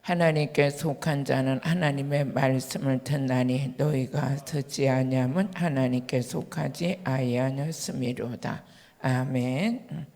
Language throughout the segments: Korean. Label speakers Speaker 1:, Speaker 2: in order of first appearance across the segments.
Speaker 1: 하나님께 속한 자는 하나님의 말씀을 듣나니 너희가 듣지 아니함은 하나님께 속하지 아니하였음이로다. 아멘.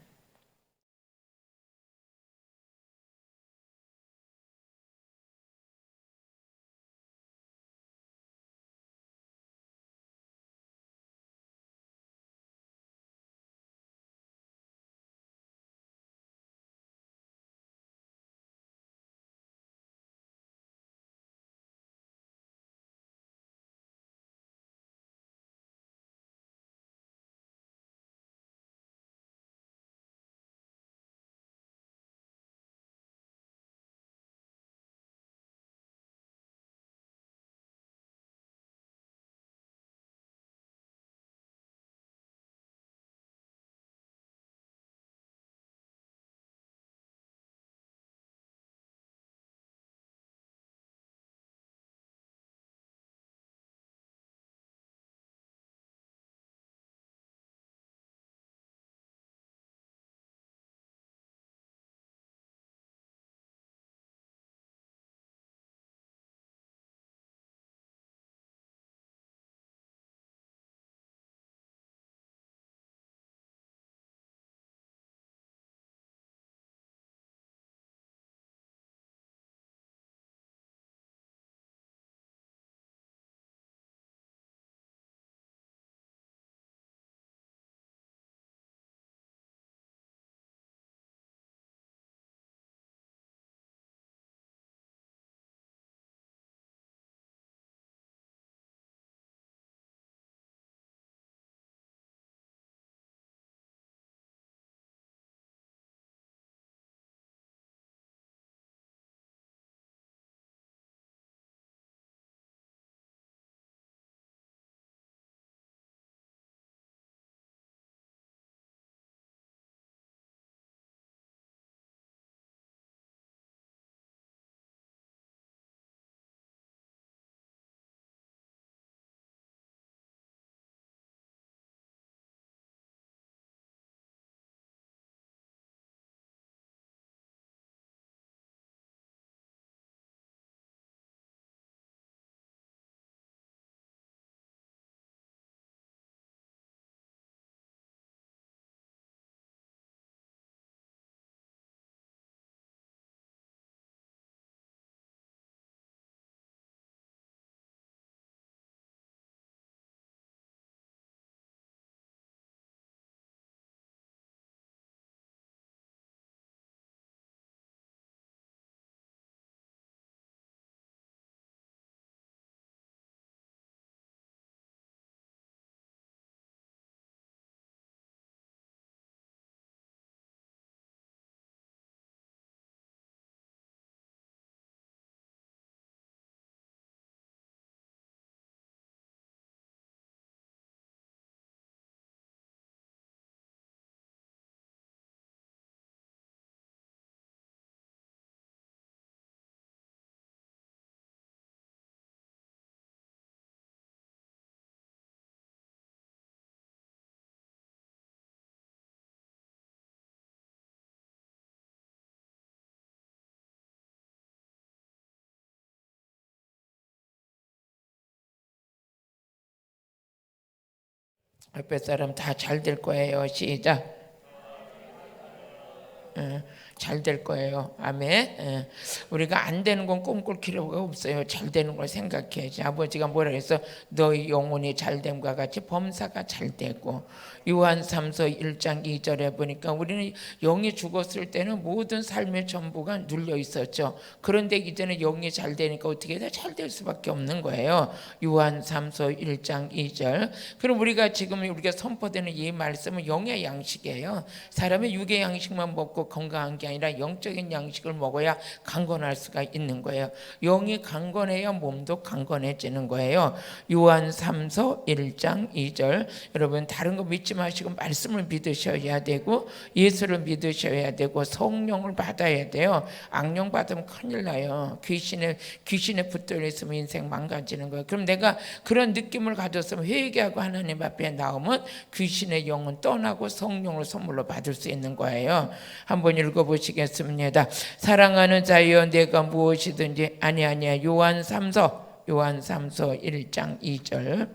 Speaker 1: 옆에 사람 다 잘 될 거예요. 시작. 잘 될 거예요. 아멘. 우리가 안 되는 건 꿈꿀 필요가 없어요. 잘 되는 걸 생각해야지. 아버지가 뭐라 해서 너희 영혼이 잘됨과 같이 범사가 잘 되고, 요한 3서 1장 2절에 보니까 우리는 영이 죽었을 때는 모든 삶의 전부가 눌려 있었죠. 그런데 이제는 영이 잘 되니까 어떻게 해야 잘 될 수밖에 없는 거예요. 요한 3서 1장 2절. 그럼 우리가 지금 우리가 선포되는 이 말씀은 영의 양식이에요. 사람의 육의 양식만 먹고 건강한 게 아니라 영적인 양식을 먹어야 강건할 수가 있는 거예요. 영이 강건해야 몸도 강건해지는 거예요. 요한 3서 1장 2절. 여러분 다른 거 믿지 마시고 말씀을 믿으셔야 되고, 예수를 믿으셔야 되고, 성령을 받아야 돼요. 악령 받으면 큰일 나요. 귀신에 붙들려 있으면 인생 망가지는 거예요. 그럼 내가 그런 느낌을 가졌으면 회개하고 하나님 앞에 나오면 귀신의 영은 떠나고 성령을 선물로 받을 수 있는 거예요. 한번 읽어보시죠. 읽어보시겠습니다. 사랑하는 자여 내가 무엇이든지 아니야. 요한 3서 1장 2절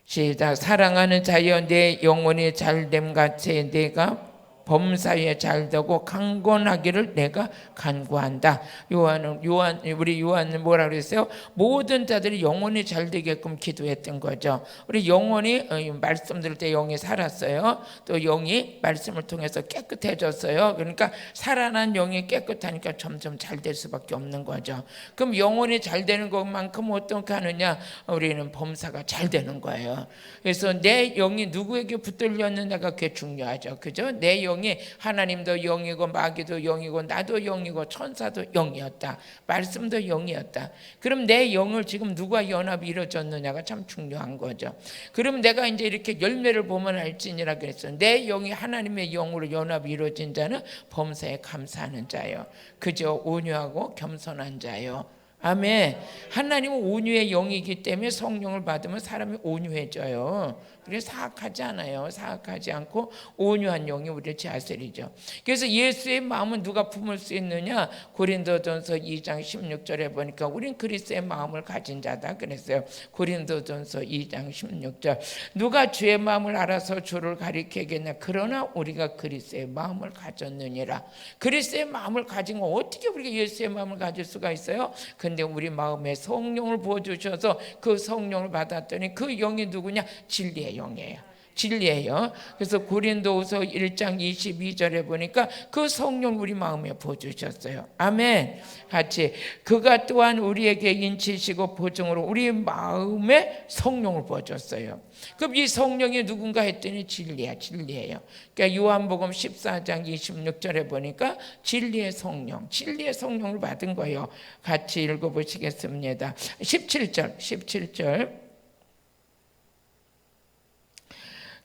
Speaker 1: 시작. 사랑하는 자여 내 영혼이 잘됨 같이 내가 범사에 잘되고 강건하기를 내가 간구한다. 우리 요한은 뭐라 그랬어요? 모든 자들이 영혼이 잘되게끔 기도했던 거죠. 우리 영혼이 말씀 들을 때 영이 살았어요. 또 영이 말씀을 통해서 깨끗해졌어요. 그러니까 살아난 영이 깨끗하니까 점점 잘 될 수밖에 없는 거죠. 그럼 영혼이 잘 되는 것만큼 어떻게 하느냐? 우리는 범사가 잘 되는 거예요. 그래서 내 영이 누구에게 붙들렸느냐가 그게 중요하죠. 그죠? 내 영이 하나님도 영이고 마귀도 영이고 나도 영이고 천사도 영이었다. 말씀도 영이었다. 그럼 내 영을 지금 누가 연합이 이루어졌느냐가 참 중요한 거죠. 그럼 내가 이제 이렇게 열매를 보면 알지니라 그랬어요. 내 영이 하나님의 영으로 연합이 이루어진 자는 범사에 감사하는 자요. 그저 온유하고 겸손한 자요. 아멘. 하나님은 온유의 영이기 때문에 성령을 받으면 사람이 온유해져요. 그래서 사악하지 않아요. 사악하지 않고 온유한 영이 우리를 다스리죠. 그래서 예수의 마음은 누가 품을 수 있느냐? 고린도전서 2장 16절에 보니까 우린 그리스도의 마음을 가진 자다 그랬어요. 고린도전서 2장 16절. 누가 주의 마음을 알아서 주를 가리키겠냐? 그러나 우리가 그리스도의 마음을 가졌느니라. 그리스도의 마음을 가진 건 어떻게 우리가 예수의 마음을 가질 수가 있어요? 근데 우리 마음에 성령을 부어주셔서 그 성령을 받았더니 그 영이 누구냐? 진리의 영이에요. 진리예요. 그래서 고린도후서 1장 22절에 보니까 그 성령 우리 마음에 부어주셨어요. 아멘. 같이 그가 또한 우리에게 인치시고 보증으로 우리 마음에 성령을 부어줬어요. 그럼 이 성령이 누군가 했더니 진리예요. 그러니까 요한복음 14장 26절에 보니까 진리의 성령을 받은 거예요. 같이 읽어보시겠습니다. 17절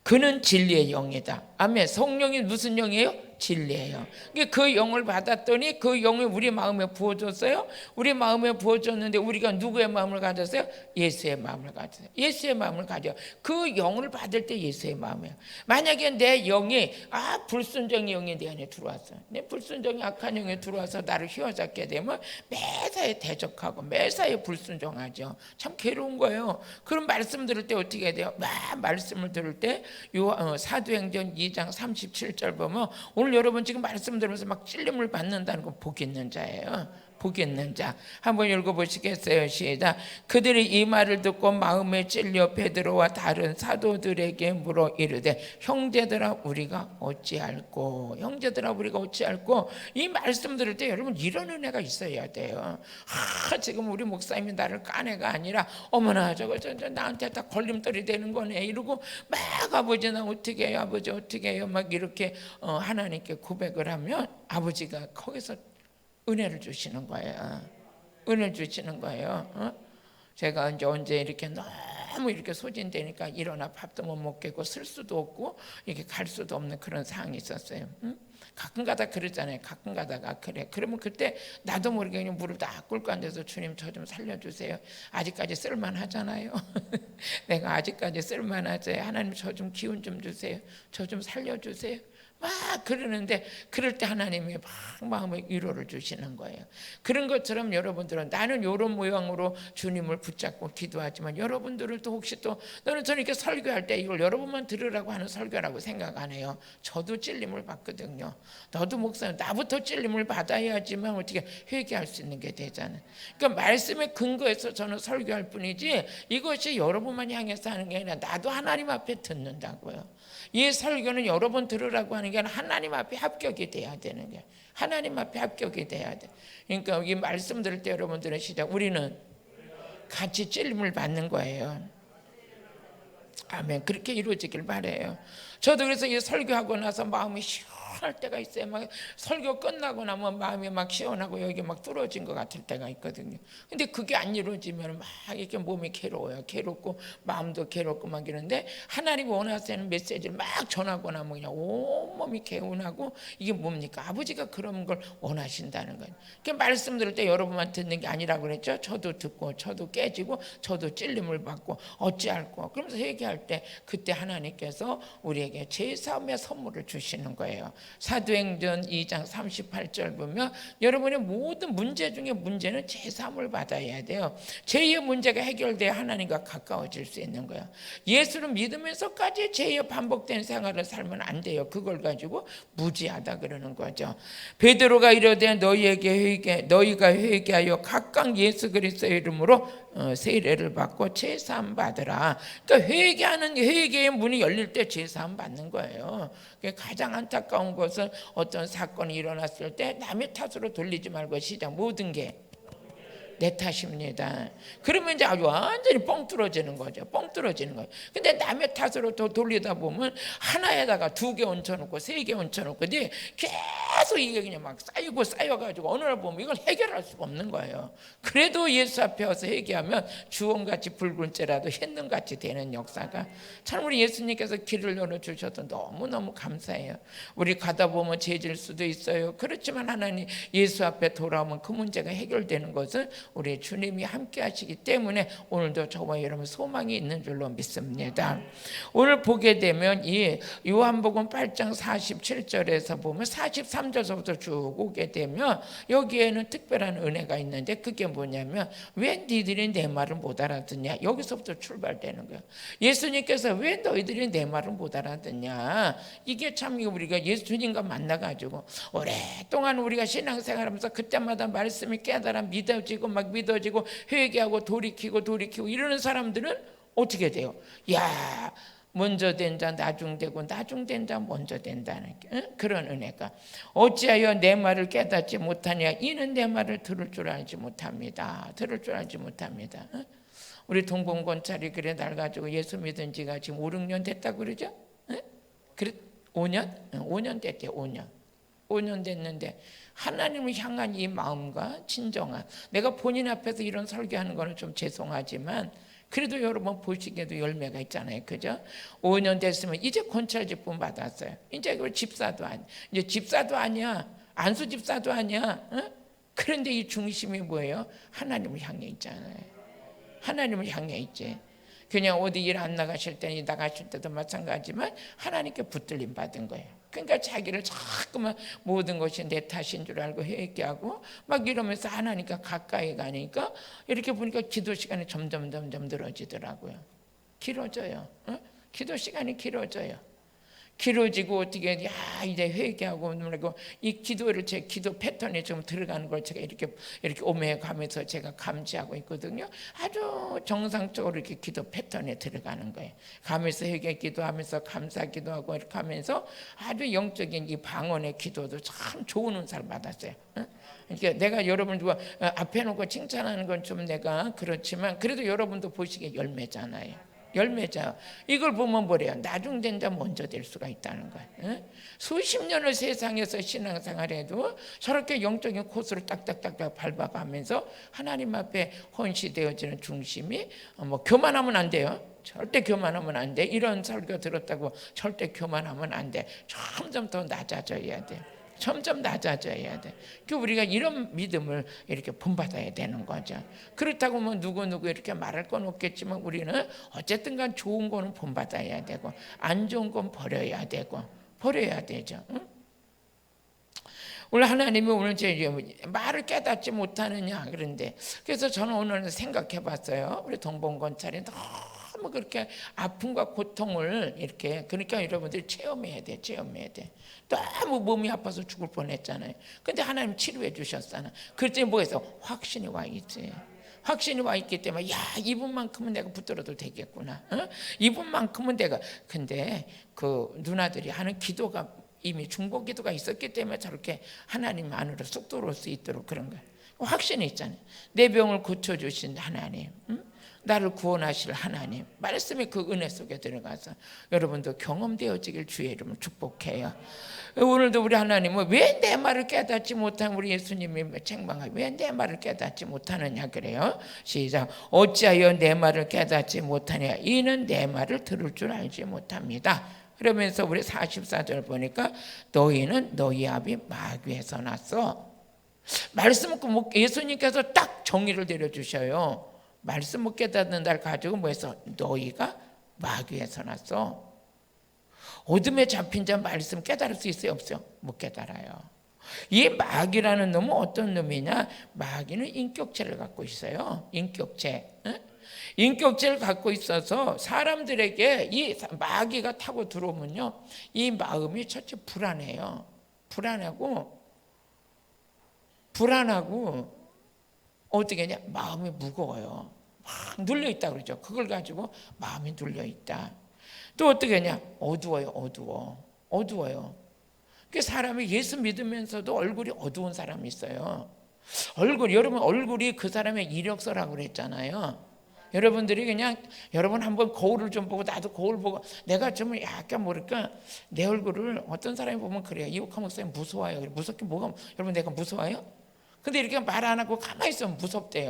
Speaker 1: 그는 진리의 영이다. 아멘. 성령이 무슨 영이에요? 진리예요. 그 영을 받았더니 그 영을 우리 마음에 부어줬어요. 우리 마음에 부어줬는데 우리가 누구의 마음을 가졌어요? 예수의 마음을 가졌어요. 예수의 마음을 가져. 그 영을 받을 때 예수의 마음이에요. 만약에 내 영이 불순종의 영이 내 안에 들어왔어요. 내 불순종의 악한 영이 들어와서 나를 휘어잡게 되면 매사에 대적하고 매사에 불순종하죠. 참 괴로운 거예요. 그런 말씀 들을 때 어떻게 해야 돼요? 말씀을 들을 때 사도행전 2장 37절 보면 오늘 여러분 지금 말씀 들으면서 막 찔림을 받는다는 건 복 있는 자예요. 복 있는 자. 한번 읽어보시겠어요? 시작. 그들이 이 말을 듣고 마음에 찔려 베드로와 다른 사도들에게 물어 이르되 형제들아 우리가 어찌할꼬. 이 말씀 들을 때 여러분 이런 은혜가 있어야 돼요. 지금 우리 목사님이 나를 까내가 아니라 어머나 저거 나한테 다 걸림돌이 되는 거네 이러고 막 아버지 나 어떻게 해요? 아버지 어떻게 해요? 막 이렇게 하나님께 고백을 하면 아버지가 거기서 은혜를 주시는 거예요. 은혜를 주시는 거예요. 제가 이제 언제 이렇게 너무 이렇게 소진되니까 일어나 밥도 못 먹겠고 쓸 수도 없고 이렇게 갈 수도 없는 그런 상황이 있었어요. 가끔가다 그러잖아요. 가끔가다가 그래. 그러면 그때 나도 모르게 그냥 무릎 딱 꿇고 앉아서 주님 저 좀 살려주세요. 아직까지 쓸만하잖아요. 내가 아직까지 쓸만하지. 하나님 저 좀 기운 좀 주세요. 저 좀 살려주세요. 막 그러는데 그럴 때 하나님이 막 마음의 위로를 주시는 거예요. 그런 것처럼 여러분들은 나는 이런 모양으로 주님을 붙잡고 기도하지만 여러분들은 또 혹시 또 너는 저는 이렇게 설교할 때 이걸 여러분만 들으라고 하는 설교라고 생각 안 해요. 저도 찔림을 받거든요. 너도 목사님 나부터 찔림을 받아야지만 어떻게 회개할 수 있는 게 되잖아요. 그러니까 말씀의 근거에서 저는 설교할 뿐이지 이것이 여러분만 향해서 하는 게 아니라 나도 하나님 앞에 듣는다고요. 이 설교는 여러분 들으라고 하는 게 아니라 하나님 앞에 합격이 돼야 되는 거예요. 하나님 앞에 합격이 돼야 돼. 그러니까 이 말씀 들을 때 여러분들은 시작. 우리는 같이 찔림을 받는 거예요. 아멘. 그렇게 이루어지길 바라요. 저도 그래서 이 설교하고 나서 마음이 시원할 때가 있어요. 막 설교 끝나고 나면 마음이 막 시원하고 여기 막 뚫어진 것 같을 때가 있거든요. 근데 그게 안 이루어지면 막 이렇게 몸이 괴로워요. 괴롭고 마음도 괴롭고 막 이러는데 하나님 원하시는 메시지를 막 전하고 나면 그냥 온몸이 개운하고 이게 뭡니까? 아버지가 그런 걸 원하신다는 거예요. 그러니까 말씀 들을 때 여러분만 듣는 게 아니라고 그랬죠. 저도 듣고 저도 깨지고 저도 찔림을 받고 어찌할꼬. 그러면서 회개할 때 그때 하나님께서 우리에게 제사함의 선물을 주시는 거예요. 사도행전 2장 38절 보면 여러분의 모든 문제 중에 문제는 제3을 받아야 돼요. 죄의 문제가 해결돼야 하나님과 가까워질 수 있는 거예요. 예수를 믿으면서까지 죄의 반복된 생활을 살면 안 돼요. 그걸 가지고 무지하다 그러는 거죠. 베드로가 이르되 너희가 회개하여 각각 예수 그리스도의 이름으로 세례를 받고 제사함 받으라. 그러니까 회개의 문이 열릴 때 제사함 받는 거예요. 가장 안타까운 것은 어떤 사건이 일어났을 때 남의 탓으로 돌리지 말고 시작. 모든 게 내 탓입니다. 그러면 이제 아주 완전히 뻥 뚫어지는 거죠. 뻥 뚫어지는 거예요. 근데 남의 탓으로 더 돌리다 보면 하나에다가 2개 얹혀놓고 3개 얹혀놓고 근데 계속 이게 그냥 막 쌓여가지고 어느 날 보면 이걸 해결할 수가 없는 거예요. 그래도 예수 앞에 와서 회개하면 주홍같이 붉은 째라도 햇눈같이 되는 역사가 참 우리 예수님께서 길을 열어주셔서 너무너무 감사해요. 우리 가다 보면 죄질 수도 있어요. 그렇지만 하나님 예수 앞에 돌아오면 그 문제가 해결되는 것은 우리 주님이 함께 하시기 때문에 오늘도 저와 여러분 소망이 있는 줄로 믿습니다. 오늘 보게 되면 이 요한복음 8장 47절에서 보면 43절서부터 쭉 오게 되면 여기에는 특별한 은혜가 있는데 그게 뭐냐면 왜 니들이 내 말을 못 알아듣냐, 여기서부터 출발되는 거예요. 예수님께서 왜 너희들이 내 말을 못 알아듣냐, 이게 참 우리가 예수님과 만나가지고 오랫동안 우리가 신앙생활하면서 그때마다 말씀이 깨달아 믿어지고 막 믿어지고 회개하고 돌이키고 이러는 사람들은 어떻게 돼요? 야, 먼저 된 자 나중되고 나중된 자 먼저 된다는 그런 은혜가. 어찌하여 내 말을 깨닫지 못하냐, 이는 내 말을 들을 줄 알지 못합니다. 우리 동봉권찰이 그래 날 가지고 예수 믿은 지가 지금 5, 6년 됐다고 그러죠? 그래 5년? 5년 됐대요. 5년 됐는데 하나님을 향한 이 마음과 진정한, 내가 본인 앞에서 이런 설교하는 거는 좀 죄송하지만 그래도 여러분 보시기에도 열매가 있잖아요. 그죠? 5년 됐으면 이제 권찰직분 받았어요. 이제 그 집사도 아니야. 이제 집사도 아니야. 안수 집사도 아니야. 그런데 이 중심이 뭐예요? 하나님을 향해 있잖아요. 하나님을 향해 있지. 그냥 어디 일 안 나가실 때니 나가실 때도 마찬가지지만 하나님께 붙들림 받은 거예요. 그러니까 자기를 자꾸만 모든 것이 내 탓인 줄 알고 회개하고 막 이러면서 하나님과 가까이 가니까 이렇게 보니까 기도 시간이 점점 늘어지더라고요. 길어져요. 기도 시간이 길어지고 어떻게 이제 회개하고 그리고 이 기도를 제 기도 패턴에 좀 들어가는 걸 제가 이렇게 오매가면서 제가 감지하고 있거든요. 아주 정상적으로 이렇게 기도 패턴에 들어가는 거예요. 가면서 회개 기도하면서 감사 기도하고 이렇게 하면서 아주 영적인 이 방언의 기도도 참 좋은 은사를 받았어요. 그러니까 내가 여러분 누가 앞에 놓고 칭찬하는 건 좀 내가 그렇지만 그래도 여러분도 보시기에 열매잖아요. 열매자. 이걸 보면 뭐래요? 나중된 자 먼저 될 수가 있다는 거예요. 수십 년을 세상에서 신앙생활해도 저렇게 영적인 코스를 딱딱딱딱 밟아가면서 하나님 앞에 헌시되어지는 중심이 뭐 교만하면 안 돼요. 절대 교만하면 안 돼. 이런 설교 들었다고 절대 교만하면 안 돼. 점점 더 낮아져야 돼. 점점 낮아져야 돼. 그 우리가 이런 믿음을 이렇게 본받아야 되는 거죠. 그렇다고 뭐 누구 이렇게 말할 건 없겠지만 우리는 어쨌든간 좋은 거는 본받아야 되고 안 좋은 건 버려야 되죠. 응? 오늘 하나님이 오늘 제 말을 깨닫지 못하느냐 그런데 그래서 저는 오늘 생각해봤어요. 우리 동봉권찰이 너무 그렇게 아픔과 고통을 이렇게 그러니까 여러분들이 체험해야 돼. 너무 몸이 아파서 죽을 뻔했잖아요. 근데 하나님 치료해 주셨잖아. 그랬더니 뭐해서 확신이 와 있지. 확신이 와 있기 때문에 야 이분만큼은 내가 붙들어도 되겠구나. 이분만큼은 내가. 근데 그 누나들이 하는 기도가 이미 중보 기도가 있었기 때문에 저렇게 하나님 안으로 쑥 들어올 수 있도록 그런 거예요. 확신이 있잖아요. 내 병을 고쳐주신 하나님, 나를 구원하실 하나님 말씀이 그 은혜 속에 들어가서 여러분도 경험되어지길 주의 이름으로 축복해요. 오늘도 우리 하나님은 왜 내 말을 깨닫지 못한 우리 예수님이 책망하고 왜 내 말을 깨닫지 못하느냐 그래요. 시작. 어찌하여 내 말을 깨닫지 못하냐, 이는 내 말을 들을 줄 알지 못합니다. 그러면서 우리 44절 보니까 너희는 너희 아비 마귀에서 났어. 말씀 예수님께서 딱 정의를 내려주셔요. 말씀 못 깨닫는 날 가지고 뭐해서 너희가 마귀에서 났어. 어둠에 잡힌 자 말씀 깨달을 수 있어요, 없어요? 못 깨달아요. 이 마귀라는 놈은 어떤 놈이냐? 마귀는 인격체를 갖고 있어요. 인격체. 인격체를 갖고 있어서 사람들에게 이 마귀가 타고 들어오면요, 이 마음이 첫째 불안해요. 불안하고 어떻게 하냐? 마음이 무거워요. 막 눌려 있다 그러죠. 그걸 가지고 마음이 눌려 있다. 또 어떻게 하냐? 어두워요. 그 사람이 예수 믿으면서도 얼굴이 어두운 사람이 있어요. 여러분 얼굴이 그 사람의 이력서라고 그랬잖아요. 여러분들이 그냥 여러분 한번 거울을 좀 보고, 나도 거울 보고 내가 좀 약간 모를까 내 얼굴을 어떤 사람이 보면 그래요. 이옥하 목사님 무서워요. 무섭게 뭐가, 여러분 내가 무서워요? 근데 이렇게 말 안 하고 가만히 있으면 무섭대.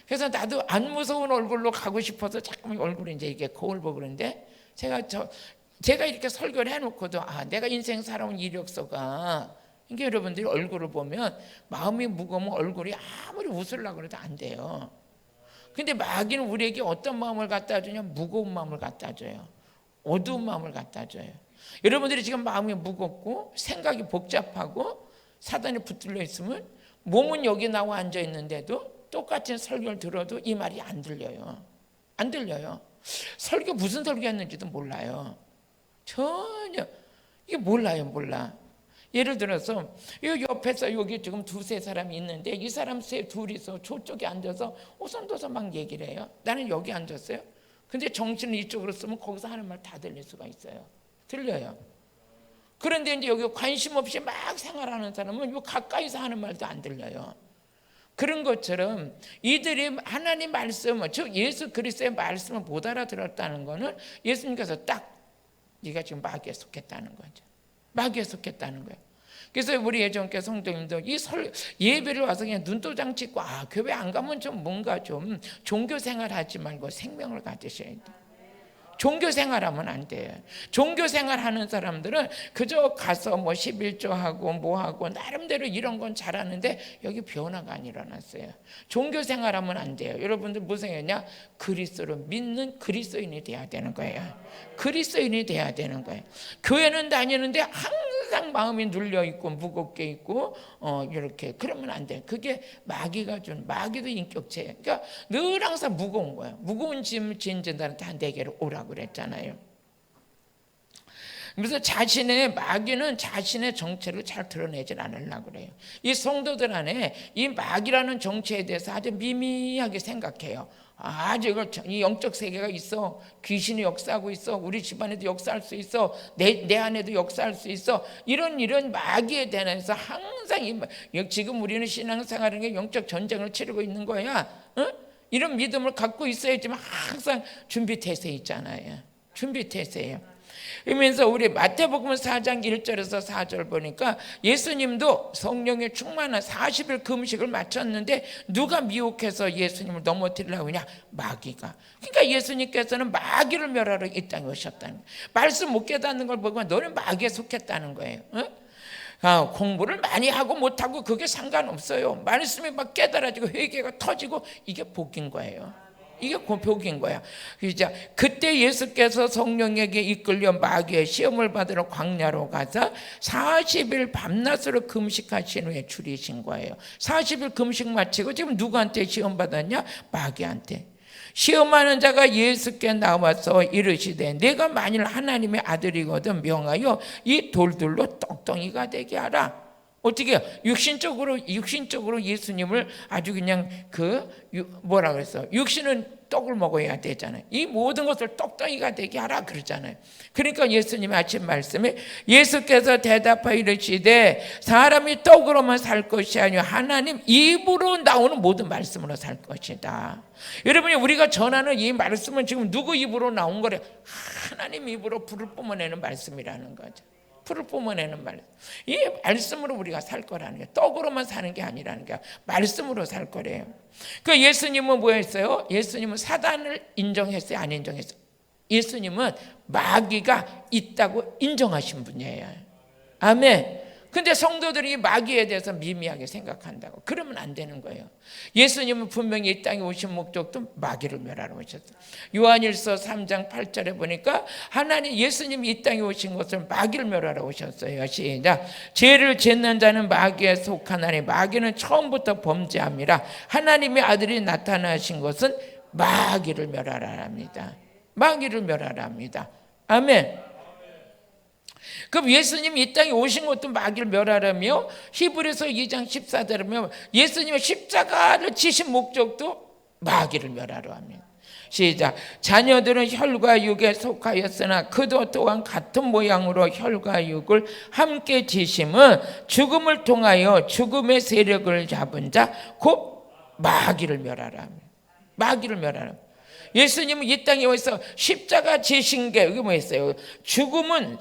Speaker 1: 그래서 나도 안 무서운 얼굴로 가고 싶어서 자꾸만 얼굴에 이제 이렇게 거울 보고 그러는데, 제가 이렇게 설교를 해놓고도 내가 인생 살아온 이력서가, 이게 여러분들이 얼굴을 보면 마음이 무거우면 얼굴이 아무리 웃으려고 해도 안 돼요. 근데 마귀는 우리에게 어떤 마음을 갖다 주냐? 무거운 마음을 갖다 줘요. 어두운 마음을 갖다 줘요. 여러분들이 지금 마음이 무겁고 생각이 복잡하고 사단이 붙들려 있으면 몸은 여기 나와 앉아 있는데도 똑같은 설교를 들어도 이 말이 안 들려요. 설교 무슨 설교였는지도 몰라요. 전혀 이게 몰라. 예를 들어서 이 옆에서 여기 지금 두세 사람이 있는데 이 사람 둘이서 저쪽에 앉아서 오선도서 막 얘기를 해요. 나는 여기 앉았어요. 근데 정신을 이쪽으로 쓰면 거기서 하는 말 다 들릴 수가 있어요. 들려요. 그런데 이제 여기 관심 없이 막 생활하는 사람은 요 가까이서 하는 말도 안 들려요. 그런 것처럼 이들이 하나님 말씀, 즉 예수 그리스도의 말씀을 못 알아들었다는 것은 예수님께서 딱 네가 지금 마귀에 속했다는 거죠. 마귀에 속했다는 거예요. 그래서 우리 예전께 성도님도 이 예배를 와서 그냥 눈도장 찍고 교회 안 가면 좀 뭔가 좀 종교 생활하지 말고 생명을 가지셔야 돼요. 종교 생활하면 안 돼요. 종교 생활하는 사람들은 그저 가서 뭐 11조하고 뭐하고 나름대로 이런 건 잘하는데 여기 변화가 안 일어났어요. 종교 생활하면 안 돼요. 여러분들 무슨 얘기냐? 그리스도를 믿는 그리스도인이 돼야 되는 거예요. 그리스도인이 돼야 되는 거예요. 교회는 다니는데 항상 마음이 눌려 있고 무겁게 있고 이렇게 그러면 안 돼요. 그게 마귀도 인격체예요. 그러니까 늘 항상 무거운 거예요. 무거운 짐 진진다는 다 내게로 오라고 그랬잖아요. 그래서 마귀는 자신의 정체를 잘 드러내질 않으려고 그래요. 이 성도들 안에 이 마귀라는 정체에 대해서 아주 미미하게 생각해요. 이 영적 세계가 있어. 귀신이 역사하고 있어. 우리 집안에도 역사할 수 있어. 내 안에도 역사할 수 있어. 이런 마귀에 대해서 항상 지금 우리는 신앙생활하는 게 영적 전쟁을 치르고 있는 거야. 이런 믿음을 갖고 있어야지만 항상 준비태세 있잖아요. 준비태세예요. 그러면서 우리 마태복음 4장 1절에서 4절 보니까 예수님도 성령에 충만한 40일 금식을 마쳤는데 누가 미혹해서 예수님을 넘어뜨리려고 하냐? 마귀가. 그러니까 예수님께서는 마귀를 멸하러 이 땅에 오셨다는 거예요. 말씀 못 깨닫는 걸 보면 너는 마귀에 속했다는 거예요. 공부를 많이 하고 못하고 그게 상관없어요. 말씀이 막 깨달아지고 회개가 터지고 이게 복인 거예요. 이게 복인 거야. 그때 예수께서 성령에게 이끌려 마귀의 시험을 받으러 광야로 가서 40일 밤낮으로 금식하신 후에 줄이신 거예요. 40일 금식 마치고 지금 누구한테 시험 받았냐? 마귀한테. 시험하는 자가 예수께 나와서 이르시되 내가 만일 하나님의 아들이거든 명하여 이 돌들로 떡덩이가 되게 하라. 어떻게 해요? 육신적으로 예수님을 아주 그냥 뭐라 그랬어? 육신은 떡을 먹어야 되잖아요. 이 모든 것을 떡덩이가 되게 하라 그러잖아요. 그러니까 예수님의 아침 말씀에 예수께서 대답하여 이르시되 사람이 떡으로만 살 것이 아니요 하나님 입으로 나오는 모든 말씀으로 살 것이다. 여러분이 우리가 전하는 이 말씀은 지금 누구 입으로 나온 거래? 하나님 입으로 불을 뿜어내는 말씀이라는 거죠. 풀을 뿜어내는 말. 이 말씀으로 우리가 살 거라는 거예요. 떡으로만 사는 게 아니라는 거예요. 말씀으로 살 거래요. 그 예수님은 뭐였어요? 예수님은 사단을 인정했어요? 안 인정했어요? 예수님은 마귀가 있다고 인정하신 분이에요. 아멘. 근데 성도들이 마귀에 대해서 미미하게 생각한다고. 그러면 안 되는 거예요. 예수님은 분명히 이 땅에 오신 목적도 마귀를 멸하러 오셨어요. 요한일서 3장 8절에 보니까 하나님 예수님이 이 땅에 오신 것을 마귀를 멸하러 오셨어요. 시작. 죄를 짓는 자는 마귀에 속하나니 마귀는 처음부터 범죄함이라. 하나님의 아들이 나타나신 것은 마귀를 멸하라 합니다. 마귀를 멸하라 합니다. 아멘. 그럼 예수님이 이 땅에 오신 것도 마귀를 멸하라며, 히브리서 2장 14절에 보면 예수님의 십자가를 지신 목적도 마귀를 멸하려 합니다. 시작. 자녀들은 혈과 육에 속하였으나 그도 또한 같은 모양으로 혈과 육을 함께 지심은 죽음을 통하여 죽음의 세력을 잡은 자 곧 마귀를 멸하라 합니다. 마귀를 멸하라. 예수님은 이 땅에 와서 십자가 지신 게 여기 뭐였어요? 죽음은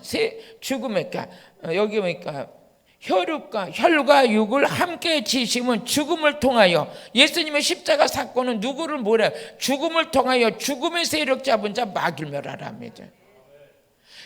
Speaker 1: 죽음이니까 여기 보니까 혈과 육을 함께 지심은 죽음을 통하여. 예수님의 십자가 사건은 누구를 뭐래? 죽음을 통하여 죽음의 세력 잡은 자 마귀를 멸하라 합니다.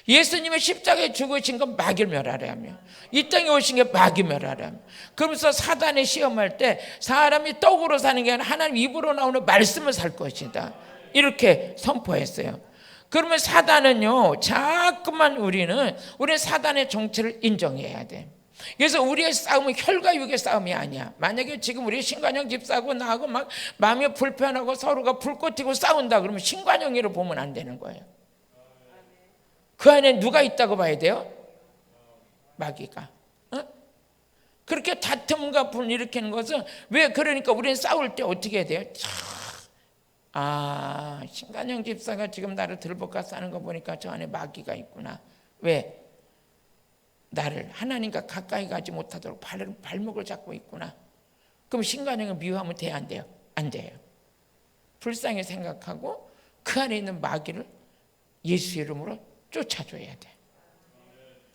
Speaker 1: 예수님의 십자가에 죽으신 건 마귀를 멸하라 하며, 이 땅에 오신 게 마귀 멸하라 하며. 그러면서 사단에 시험할 때 사람이 떡으로 사는 게 아니라 하나님 입으로 나오는 말씀을 살 것이다, 이렇게 선포했어요. 그러면 사단은요, 자꾸만 우리는 사단의 정체를 인정해야 돼. 그래서 우리의 싸움은 혈과 육의 싸움이 아니야. 만약에 지금 우리 신관영 집사하고 나하고 막 마음이 불편하고 서로가 불꽃 튀고 싸운다 그러면 신관영이를 보면 안 되는 거예요. 그 안에 누가 있다고 봐야 돼요? 마귀가. 그렇게 다툼과 분을 일으키는 것은 왜? 그러니까 우리는 싸울 때 어떻게 해야 돼요? 신관영 집사가 지금 나를 들볶아 싸는 거 보니까 저 안에 마귀가 있구나. 왜? 나를 하나님과 가까이 가지 못하도록 발목을 잡고 있구나. 그럼 신관영을 미워하면 돼요, 안 돼요? 안 돼요. 불쌍히 생각하고 그 안에 있는 마귀를 예수 이름으로 쫓아줘야 돼.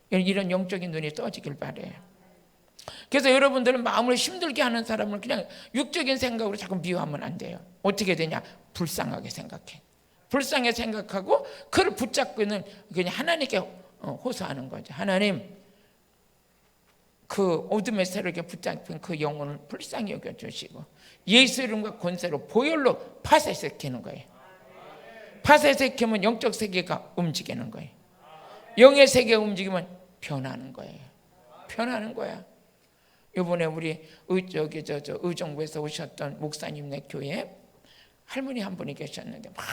Speaker 1: 이런 영적인 눈이 떠지길 바래요. 그래서 여러분들은 마음을 힘들게 하는 사람을 그냥 육적인 생각으로 자꾸 미워하면 안 돼요. 어떻게 되냐? 불쌍하게 생각해. 불쌍하게 생각하고 그를 붙잡고 있는 그냥 하나님께 호소하는 거죠. 하나님, 그 어둠의 세력에 붙잡힌 그 영혼을 불쌍히 여겨주시고 예수 이름과 권세로 보혈로 파쇄시키는 거예요. 파쇄시키면 영적 세계가 움직이는 거예요. 영의 세계가 움직이면 변하는 거예요. 변하는 거야. 이번에 우리 의정부에서 오셨던 목사님네 교회에 할머니 한 분이 계셨는데 막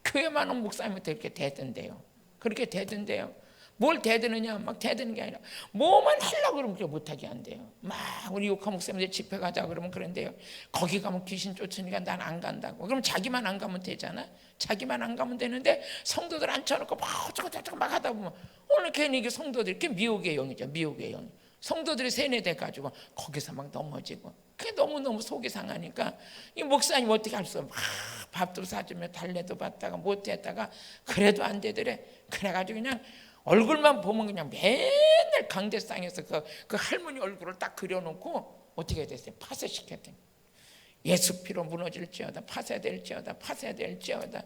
Speaker 1: 교회 많은 목사님한테 이렇게 대든대요. 그렇게 대든대요. 뭘 대드느냐? 막 대드는 게 아니라 뭐만 하려고 그러면 그렇게 못하게 한대요. 막 우리 육화 목사님들 집회 가자 그러면 그런데요. 거기 가면 귀신 쫓으니까 난 안 간다고. 그럼 자기만 안 가면 되잖아. 자기만 안 가면 되는데 성도들 앉혀놓고 막 어쩌고 막 하다 보면 오늘 괜히 이게 성도들이 이렇게 미혹의 영이죠. 미혹의 영. 성도들이 세뇌돼가지고 거기서 막 넘어지고 그게 너무너무 속이 상하니까 이 목사님 어떻게 할 수 없어. 막 밥도 사주며 달래도 받다가 못했다가 그래도 안 되더래. 그래가지고 그냥 얼굴만 보면 그냥 맨날 강대상에서 그 할머니 얼굴을 딱 그려놓고 어떻게 됐어요? 파쇄시켰대. 예수 피로 무너질지어다. 파쇄될지어다. 파쇄될지어다.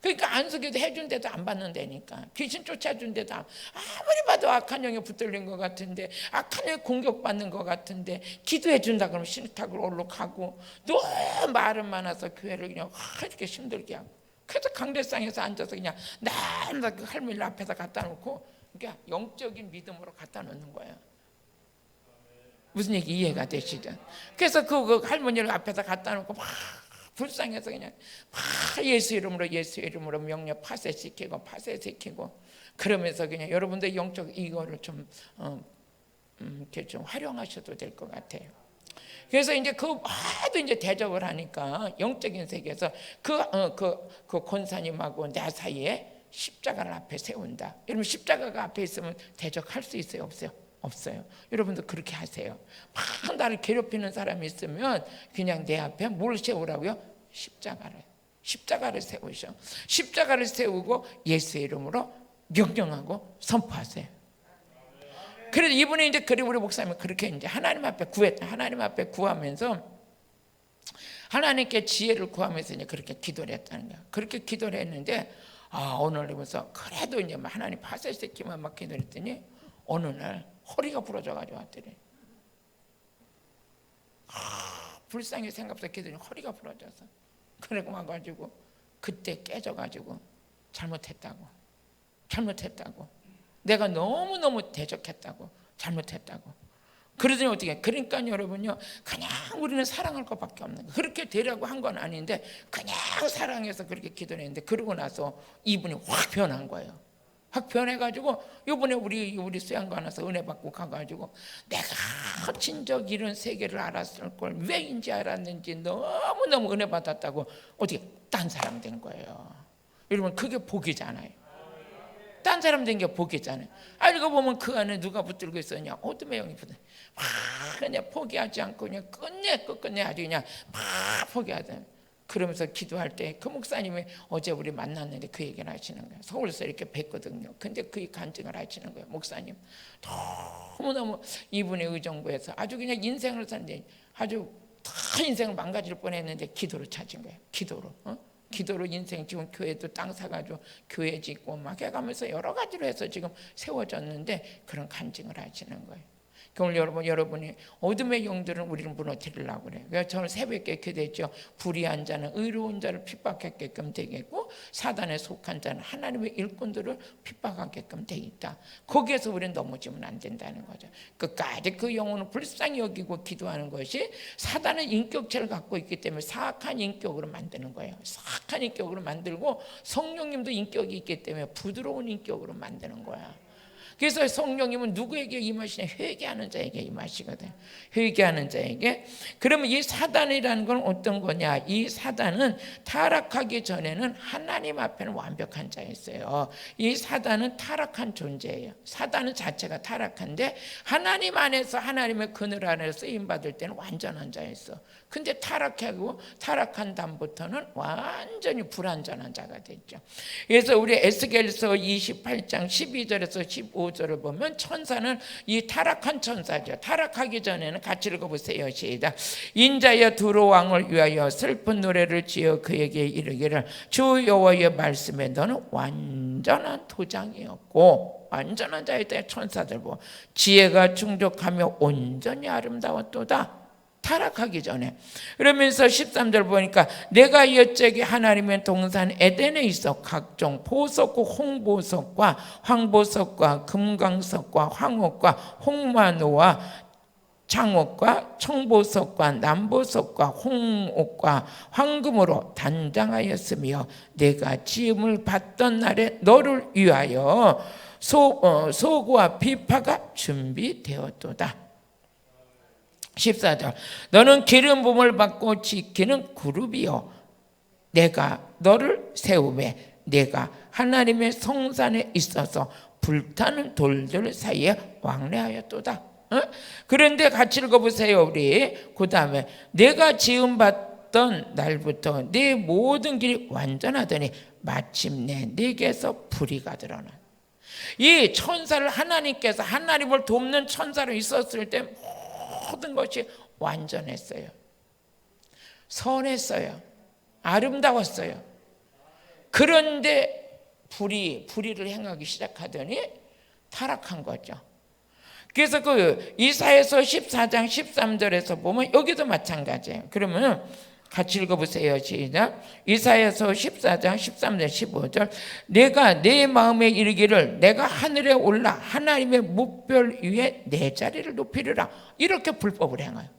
Speaker 1: 그러니까 안수기도 해준데도 안 받는다니까. 귀신 쫓아준데도 아무리 봐도 악한 영에 붙들린 것 같은데, 악한 영에 공격받는 것 같은데, 기도해준다 그러면 신탁으로 올라가고 너무 말은 많아서 교회를 그냥 이렇게 힘들게 하고. 그래서 강대상에서 앉아서 그냥 날마다 그 할머니 앞에다 갖다 놓고, 그러니까 영적인 믿음으로 갖다 놓는 거예요. 무슨 얘기 이해가 되시죠? 그래서 그 할머니를 앞에다 갖다 놓고 막 불쌍해서 그냥 막 예수 이름으로 명령 파쇄시키고 그러면서 그냥 여러분들 영적 이거를 좀 이렇게 좀 활용하셔도 될 것 같아요. 그래서 이제 그 하도 이제 대적을 하니까 영적인 세계에서 그 권사님하고 내 사이에 십자가를 앞에 세운다. 여러분 십자가가 앞에 있으면 대적할 수 있어요? 없어요? 없어요. 여러분도 그렇게 하세요. 막 나를 괴롭히는 사람이 있으면 그냥 내 앞에 뭘 세우라고요? 십자가를 세우셔. 십자가를 세우고 예수의 이름으로 명령하고 선포하세요. 그래서 이분이 이제 그래 우리 목사님은 그렇게 이제 하나님 앞에 구했다. 하나님 앞에 구하면서 하나님께 지혜를 구하면서 이제 그렇게 기도를 했다는 거야. 그렇게 기도를 했는데 오늘 보면서 그래도 이제 하나님 파쇄시키면 막 기도를 했더니 어느 날 허리가 부러져가지고 왔더래. 불쌍히 생각보다 기도니 허리가 부러져서. 그러고 와가지고 그때 깨져가지고 잘못했다고. 내가 너무너무 대적했다고. 잘못했다고. 그러더니 어떻게? 그러니까 여러분요, 그냥 우리는 사랑할 것밖에 없는 거예요. 그렇게 되라고 한 건 아닌데 그냥 사랑해서 그렇게 기도를 했는데, 그러고 나서 이분이 확 변한 거예요. 확 변해가지고 이번에 우리 수양관 와서 은혜 받고 가가지고, 내가 진적 이런 세계를 알았을 걸 왜인지 알았는지 너무너무 은혜 받았다고 어떻게 딴 사람 된 거예요. 여러분, 그게 복이잖아요. 딴 사람 된 게 복이잖아요. 알고 보면 그 안에 누가 붙들고 있었냐? 어둠의 영이 붙들고 그냥 포기하지 않고 그냥 끝내 아주 그냥 막 포기하다. 그러면서 기도할 때 그 목사님이 어제 우리 만났는데 그 얘기를 하시는 거예요. 서울에서 이렇게 뵀거든요. 근데 그 간증을 하시는 거예요. 목사님 너무너무 이분의 의정부에서 아주 그냥 인생을 사는데 아주 다 인생을 망가질 뻔했는데 기도로 찾은 거예요. 기도로 인생, 지금 교회도 땅 사가지고 교회 짓고 막 해가면서 여러 가지로 해서 지금 세워졌는데 그런 간증을 하시는 거예요. 그러면 여러분이 어둠의 영들은 우리를 무너뜨리려고 그래요. 그래서 저는 새벽에 기도했죠. 불의한 자는 의로운 자를 핍박하게끔 되겠고, 사단에 속한 자는 하나님의 일꾼들을 핍박하게끔 돼 있다. 거기에서 우리는 넘어지면 안 된다는 거죠. 끝까지 그 영혼을 불쌍히 여기고 기도하는 것이, 사단은 인격체를 갖고 있기 때문에 사악한 인격으로 만드는 거예요. 사악한 인격으로 만들고, 성령님도 인격이 있기 때문에 부드러운 인격으로 만드는 거야. 그래서 성령님은 누구에게 임하시냐? 회개하는 자에게 임하시거든. 회개하는 자에게. 그러면 이 사단이라는 건 어떤 거냐? 이 사단은 타락하기 전에는 하나님 앞에는 완벽한 자였어요. 이 사단은 타락한 존재예요. 사단은 자체가 타락한데 하나님 안에서, 하나님의 그늘 안에서 쓰임받을 때는 완전한 자였어. 근데 타락한 다음부터는 완전히 불완전한 자가 됐죠. 그래서 우리 에스겔서 28장 12절에서 15절을 보면 천사는 이 타락한 천사죠. 타락하기 전에는 같이 읽어보세요. 시작. 인자여 두로 왕을 위하여 슬픈 노래를 지어 그에게 이르기를, 주 여호와의 말씀에 너는 완전한 도장이었고, 완전한 자였다. 천사들 보고 지혜가 충족하며 온전히 아름다웠도다. 타락하기 전에. 그러면서 13절 보니까 내가 여쪽에 하나님의 동산 에덴에 있어 각종 보석과 홍보석과 황보석과 금강석과 황옥과 홍마노와 장옥과 청보석과 남보석과 홍옥과 황금으로 단장하였으며, 내가 지음을 받던 날에 너를 위하여 소고와 비파가 준비되었도다. 14절 너는 기름 부음을 받고 지키는 그룹이요, 내가 너를 세우매 내가 하나님의 성산에 있어서 불타는 돌들 사이에 왕래하였도다. 그런데 같이 읽어보세요. 우리 그 다음에 내가 지음받던 날부터 네 모든 길이 완전하더니 마침내 네게서 불의가 드러나. 이 천사를 하나님께서, 하나님을 돕는 천사로 있었을 때 모든 것이 완전했어요. 선했어요. 아름다웠어요. 그런데 불의를 행하기 시작하더니 타락한 거죠. 그래서 그 이사야서 14장 13절에서 보면 여기도 마찬가지예요. 그러면 같이 읽어보세요. 시작. 이사야서 14장 13절 15절 내가 내 마음에 이르기를 내가 하늘에 올라 하나님의 뭇별 위에 내 자리를 높이리라. 이렇게 불법을 행해요.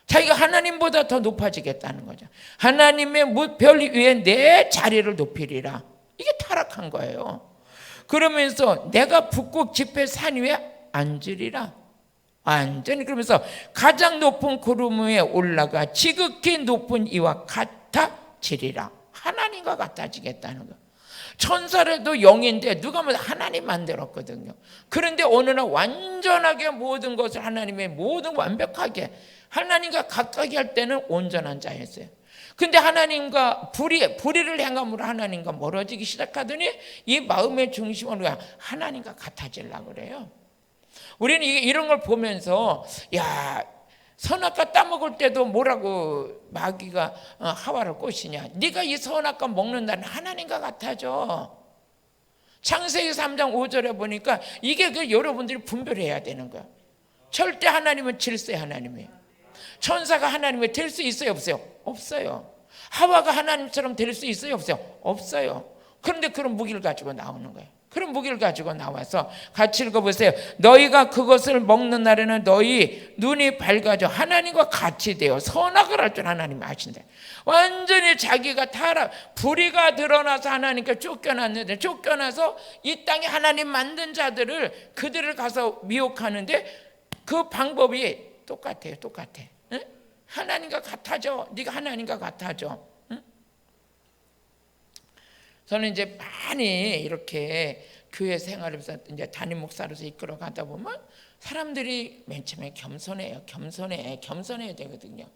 Speaker 1: 자기가 하나님보다 더 높아지겠다는 거죠. 하나님의 뭇별 위에 내 자리를 높이리라. 이게 타락한 거예요. 그러면서 내가 북극 지폐 산 위에 앉으리라. 완전히. 그러면서 가장 높은 구름 위에 올라가 지극히 높은 이와 같아지리라. 하나님과 같아지겠다는 거. 천사라도 영인데 누가 뭐 하나님 만들었거든요. 그런데 어느 날 완전하게 모든 것을 하나님의 모든 완벽하게 하나님과 가까이 할 때는 온전한 자였어요. 근데 하나님과 불의를 행함으로 하나님과 멀어지기 시작하더니 이 마음의 중심은 하나님과 같아지려고 그래요. 우리는 이런 걸 보면서 야, 선악과 따먹을 때도 뭐라고 마귀가 하와를 꼬시냐. 네가 이 선악과 먹는 날은 하나님과 같아져. 창세기 3장 5절에 보니까 이게 여러분들이 분별해야 되는 거야. 절대 하나님은 질서의 하나님이에요. 천사가 하나님이 될 수 있어요, 없어요? 없어요. 하와가 하나님처럼 될 수 있어요, 없어요? 없어요. 그런데 그런 무기를 가지고 나오는 거예요. 그런 무기를 가지고 나와서 같이 읽어보세요. 너희가 그것을 먹는 날에는 너희 눈이 밝아져 하나님과 같이 되어 선악을 할 줄 하나님이 아신대. 완전히 자기가 불의가 드러나서 하나님께 쫓겨났는데, 쫓겨나서 이 땅에 하나님 만든 자들을, 그들을 가서 미혹하는데 그 방법이 똑같아요. 똑같아. 응? 하나님과 같아져. 네가 하나님과 같아져. 응? 저는 이제 많이 이렇게 교회 생활에서 이제 담임 목사로서 이끌어 가다 보면 사람들이 맨 처음에 겸손해야 되거든요.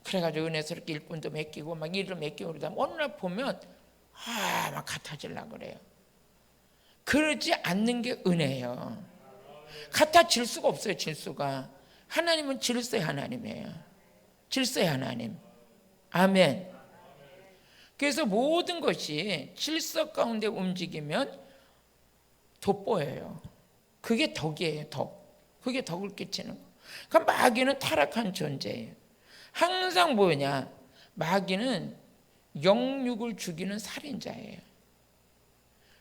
Speaker 1: 그래가지고 은혜스럽게 일꾼도 맡기고 막 일을 맡기고 그러다 어느 날 보면 막 같아지려고 그래요. 그러지 않는 게 은혜예요. 같아질 수가 없어요. 질수가. 하나님은 질서의 하나님이에요. 질서의 하나님. 아멘. 그래서 모든 것이 질서 가운데 움직이면 돋보여요. 그게 덕이에요. 덕. 그게 덕을 끼치는 거. 그러니까 마귀는 타락한 존재예요. 항상 뭐냐? 마귀는 영육을 죽이는 살인자예요.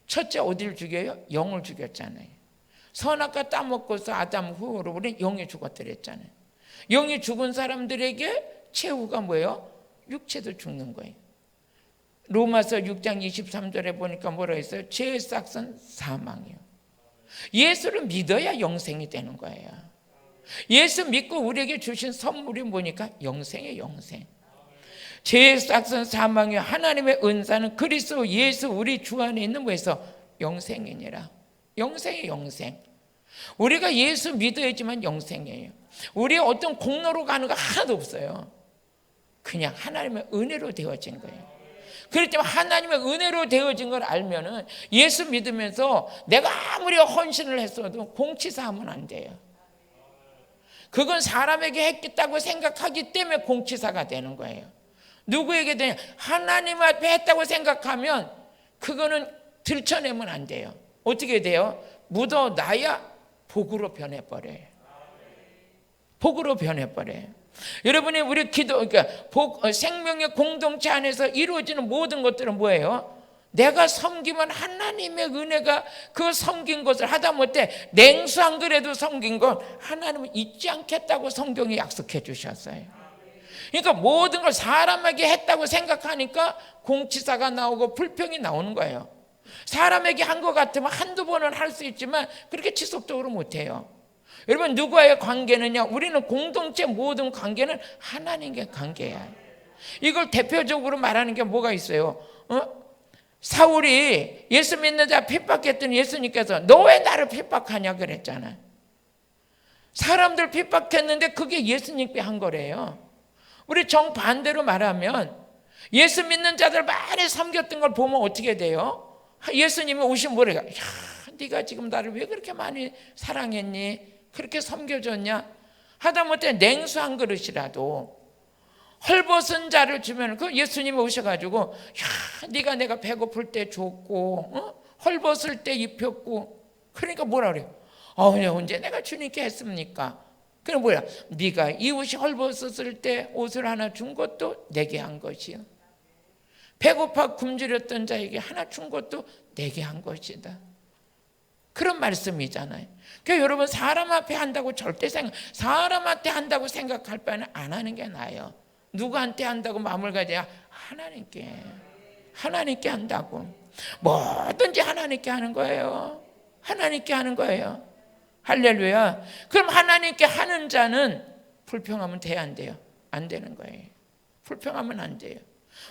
Speaker 1: 첫째 어디를 죽여요? 영을 죽였잖아요. 선악과 따먹고서 아담 후로 우리 영이 죽었더랬잖아요. 영이 죽은 사람들에게 최후가 뭐예요? 육체도 죽는 거예요. 로마서 6장 23절에 보니까 뭐라 했어요? 죄의 싹은 사망이요. 예수를 믿어야 영생이 되는 거예요. 예수 믿고 우리에게 주신 선물이 뭐니까? 영생이에요. 영생. 죄의 싹은 사망이요. 하나님의 은사는 그리스도 예수 우리 주 안에 있는 뭐에서? 영생이니라. 영생이에요. 영생. 우리가 예수 믿어야지만 영생이에요. 우리의 어떤 공로로 가는 거 하나도 없어요. 그냥 하나님의 은혜로 되어진 거예요. 그렇기 때문에 하나님의 은혜로 되어진 걸 알면은 예수 믿으면서 내가 아무리 헌신을 했어도 공치사하면 안 돼요. 그건 사람에게 했겠다고 생각하기 때문에 공치사가 되는 거예요. 누구에게 되냐? 하나님 앞에 했다고 생각하면 그거는 들춰내면 안 돼요. 어떻게 돼요? 묻어놔야 복으로 변해버려요. 복으로 변해버려요. 여러분이 우리 기도, 그러니까 생명의 공동체 안에서 이루어지는 모든 것들은 뭐예요? 내가 섬기면 하나님의 은혜가 그 섬긴 것을 하다못해 냉수 한 그릇도 섬긴 건 하나님은 잊지 않겠다고 성경이 약속해 주셨어요. 그러니까 모든 걸 사람에게 했다고 생각하니까 공치사가 나오고 불평이 나오는 거예요. 사람에게 한 것 같으면 한두 번은 할 수 있지만 그렇게 지속적으로 못해요. 여러분 누구와의 관계느냐? 우리는 공동체 모든 관계는 하나님과의 관계야. 이걸 대표적으로 말하는 게 뭐가 있어요? 사울이 예수 믿는 자 핍박했더니 예수님께서 너 왜 나를 핍박하냐 그랬잖아. 사람들 핍박했는데 그게 예수님께 한 거래요. 우리 정반대로 말하면 예수 믿는 자들 많이 섬겼던 걸 보면 어떻게 돼요? 예수님이 오신 뭐래요? 야, 네가 지금 나를 왜 그렇게 많이 사랑했니? 그렇게 섬겨줬냐? 하다못해 냉수 한 그릇이라도 헐벗은 자를 주면 그 예수님이 오셔가지고 야, 네가 내가 배고플 때 줬고 헐벗을 때 입혔고 그러니까 뭐라 그래요? 언제 내가 주님께 했습니까? 그럼 뭐야? 네가 이웃이 헐벗었을 때 옷을 하나 준 것도 내게 한 것이요. 배고파 굶주렸던 자에게 하나 준 것도 내게 한 것이다. 그런 말씀이잖아요. 그러니까 여러분 사람 앞에 한다고 절대 사람한테 한다고 생각할 바에는 안 하는 게 나아요. 누구한테 한다고 마음을 가져야 하나님께 한다고. 뭐든지 하나님께 하는 거예요. 하나님께 하는 거예요. 할렐루야. 그럼 하나님께 하는 자는 불평하면 돼야 안 돼요? 안 되는 거예요. 불평하면 안 돼요.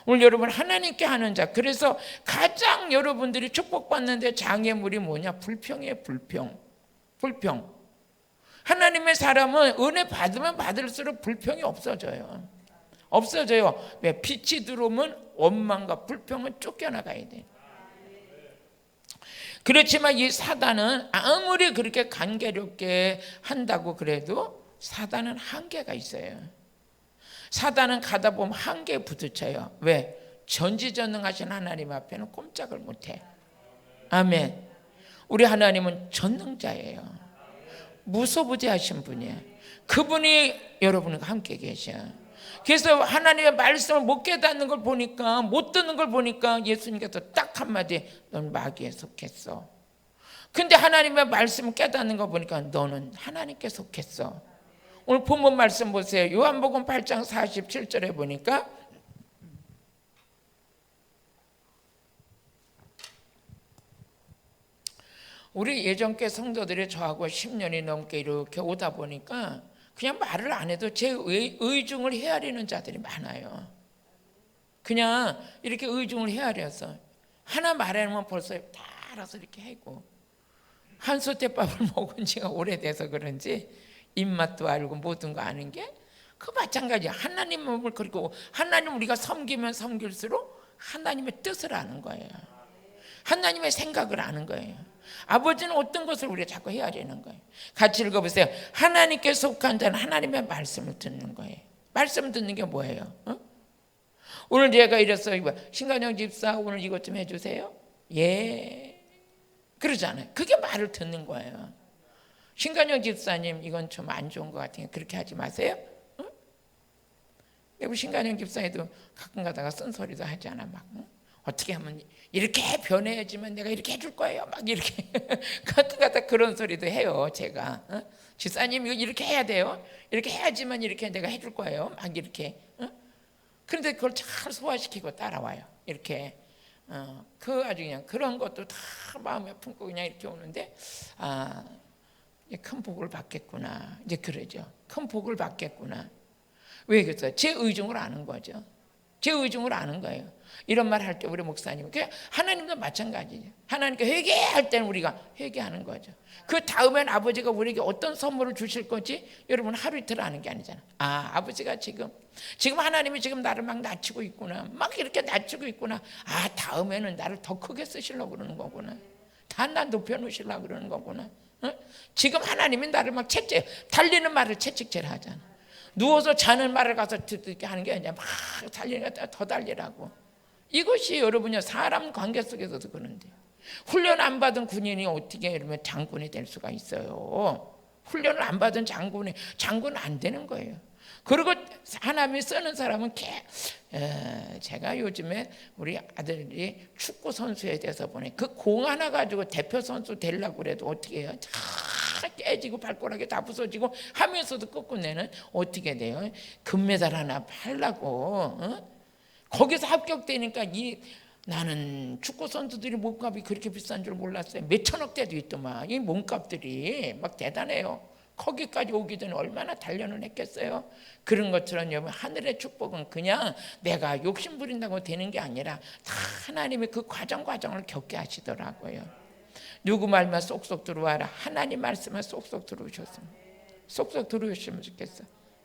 Speaker 1: 오늘 여러분 하나님께 하는 자, 그래서 가장 여러분들이 축복받는데 장애물이 뭐냐? 불평이에요. 불평. 하나님의 사람은 은혜 받으면 받을수록 불평이 없어져요. 왜? 빛이 들어오면 원망과 불평은 쫓겨나가야 돼. 그렇지만 이 사단은 아무리 그렇게 간계롭게 한다고 그래도 사단은 한계가 있어요. 사단은 가다 보면 한계에 부딪혀요. 왜? 전지전능하신 하나님 앞에는 꼼짝을 못해. 아멘. 우리 하나님은 전능자예요. 무소부재하신 분이에요. 그분이 여러분과 함께 계셔. 그래서 하나님의 말씀을 못 깨닫는 걸 보니까, 못 듣는 걸 보니까 예수님께서 딱 한마디, 넌 마귀에 속했어. 근데 하나님의 말씀을 깨닫는 거 보니까 너는 하나님께 속했어. 오늘 본문 말씀 보세요. 요한복음 8장 47절에 보니까 우리 예전께 성도들이 저하고 10년이 넘게 이렇게 오다 보니까 그냥 말을 안 해도 제 의중을 헤아리는 자들이 많아요. 그냥 이렇게 의중을 헤아려서 하나 말하면 벌써 다 알아서 이렇게 하고, 한솥대밥을 먹은 지가 오래돼서 그런지 입맛도 알고 모든 거 아는 게 그 마찬가지야. 하나님을, 그리고 하나님 우리가 섬기면 섬길수록 하나님의 뜻을 아는 거예요. 하나님의 생각을 아는 거예요. 아버지는 어떤 것을 우리가 자꾸 헤아리는 거예요. 같이 읽어보세요. 하나님께 속한 자는 하나님의 말씀을 듣는 거예요. 말씀 듣는 게 뭐예요? 오늘 제가 이랬어요. 신간영 집사 오늘 이것 좀 해주세요. 예, 그러잖아요. 그게 말을 듣는 거예요. 신간영 집사님 이건 좀 안 좋은 것 같으니까 그렇게 하지 마세요. 우리 신간영 집사에도 가끔 가다가 쓴소리도 하지 않아. 막 어떻게 하면 이렇게 변해야지만 내가 이렇게 해줄 거예요. 막 이렇게 가끔 가다 그런 소리도 해요. 제가 집사님 이거 이렇게 해야 돼요. 이렇게 해야지만 이렇게 내가 해줄 거예요. 막 이렇게. 그런데 그걸 잘 소화시키고 따라와요. 이렇게. 그 아주 그냥 그런 것도 다 마음에 품고 그냥 이렇게 오는데, 큰 복을 받겠구나. 이제 그러죠. 큰 복을 받겠구나. 왜 그랬어요? 제 의중을 아는 거죠. 제 의중을 아는 거예요. 이런 말 할 때 우리 목사님은 하나님도 마찬가지죠. 하나님께 회개할 때는 우리가 회개하는 거죠. 그 다음엔 아버지가 우리에게 어떤 선물을 주실 건지 여러분 하루 이틀 아는 게 아니잖아. 아버지가 지금 하나님이 지금 나를 막 낮추고 있구나. 막 이렇게 낮추고 있구나. 다음에는 나를 더 크게 쓰시려고 그러는 거구나. 다 나 높여놓으시려고 그러는 거구나. 지금 하나님이 나를 막 달리는 말을 채찍질 하잖아. 누워서 자는 말을 가서 듣게 하는 게 아니라 막 달리니까 더 달리라고. 이것이 여러분요 사람 관계 속에서도 그런데, 훈련 안 받은 군인이 어떻게 이러면 장군이 될 수가 있어요? 훈련을 안 받은 장군은 안 되는 거예요. 그리고 하나님이 쓰는 사람은 제가 요즘에 우리 아들이 축구 선수에 대해서 보니 그 공 하나 가지고 대표 선수 되려고 그래도 어떻게 해요? 깨지고 발가락이 다 부서지고 하면서도 끝끝내는 어떻게 돼요? 금메달 하나 팔라고. 거기서 합격되니까 나는 축구 선수들이 몸값이 그렇게 비싼 줄 몰랐어요. 몇천억대도 있더만. 이 몸값들이 막 대단해요. 거기까지 오기 전에 얼마나 단련을 했겠어요. 그런 것처럼 여러분 하늘의 축복은 그냥 내가 욕심 부린다고 되는 게 아니라 다 하나님의 그 과정을 겪게 하시더라고요. 누구 말만 쏙쏙 들어와라. 하나님 말씀만 쏙쏙 들어오셨으면, 쏙쏙 들어오셨으면 좋겠어.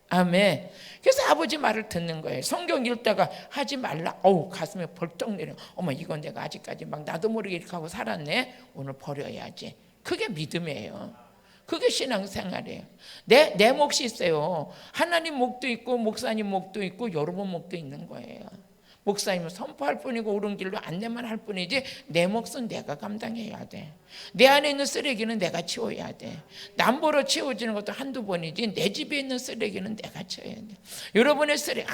Speaker 1: 아멘. 그래서 아버지 말을 듣는 거예요. 성경 읽다가 하지 말라. 가슴에 벌떡 내려. 이건 내가 아직까지 막 나도 모르게 이렇게 하고 살았네. 오늘 버려야지. 그게 믿음이에요. 그게 신앙생활이에요. 내 몫이 있어요. 하나님 몫도 있고 목사님 몫도 있고 여러분 몫도 있는 거예요. 목사님은 선포할 뿐이고 옳은 길로 안내만 할 뿐이지 내 몫은 내가 감당해야 돼. 내 안에 있는 쓰레기는 내가 치워야 돼. 남보러 치워지는 것도 한두 번이지 내 집에 있는 쓰레기는 내가 치워야 돼. 여러분의 쓰레기,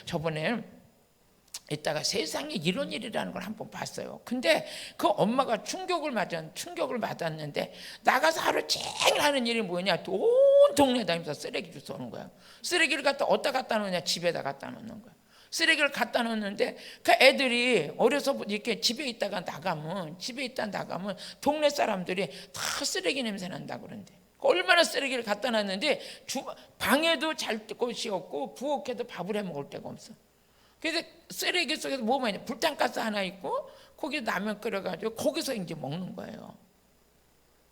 Speaker 1: 저번에 이따가 세상에 이런 일이라는 걸 한번 봤어요. 근데 그 엄마가 충격을 받았는데 나가서 하루 종일 하는 일이 뭐냐? 온 동네 다니면서 쓰레기를 쏘는 거야. 쓰레기를 어디다 갖다 놓냐? 집에다 갖다 놓는 거야. 쓰레기를 갖다 놓는데 그 애들이 어려서 이렇게 집에 있다 나가면 동네 사람들이 다 쓰레기 냄새 난다 그런데, 얼마나 쓰레기를 갖다 놨는데 방에도 잘 곳이 없고 부엌에도 밥을 해 먹을 데가 없어. 그래서 쓰레기 속에서 뭐만 있냐? 불탄가스 하나 있고 거기 라면 끓여가지고 거기서 이제 먹는 거예요.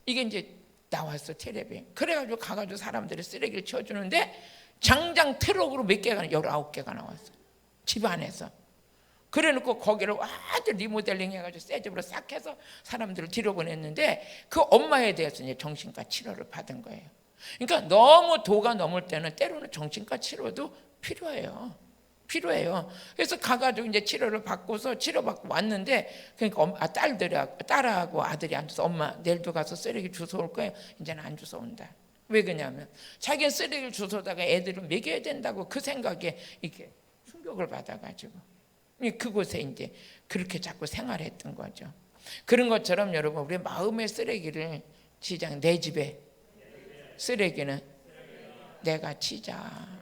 Speaker 1: 이게 이제 나왔어 텔레비에. 그래가지고 가가지고 사람들이 쓰레기를 치워주는데 장장 트럭으로 몇 개가 19개가 나왔어. 집 안에서. 그래놓고 거기를 아주 리모델링 해가지고 새 집으로 싹 해서 사람들을 들여보냈는데 그 엄마에 대해서 이제 정신과 치료를 받은 거예요. 그러니까 너무 도가 넘을 때는 때로는 정신과 치료도 필요해요. 필요해요. 그래서 가가지고 이제 치료를 받고서 치료받고 왔는데, 그러니까 딸하고 아들이 앉아서 엄마 내일도 가서 쓰레기 주워 올 거예요. 이제는 안 주워 온다. 왜 그러냐면 자기는 쓰레기를 주워다가 애들을 먹여야 된다고 그 생각에 이렇게 충격을 받아가지고 그곳에 이제 그렇게 자꾸 생활했던 거죠. 그런 것처럼 여러분, 우리 마음의 쓰레기를 치자. 내 집에 쓰레기는 내가 치자.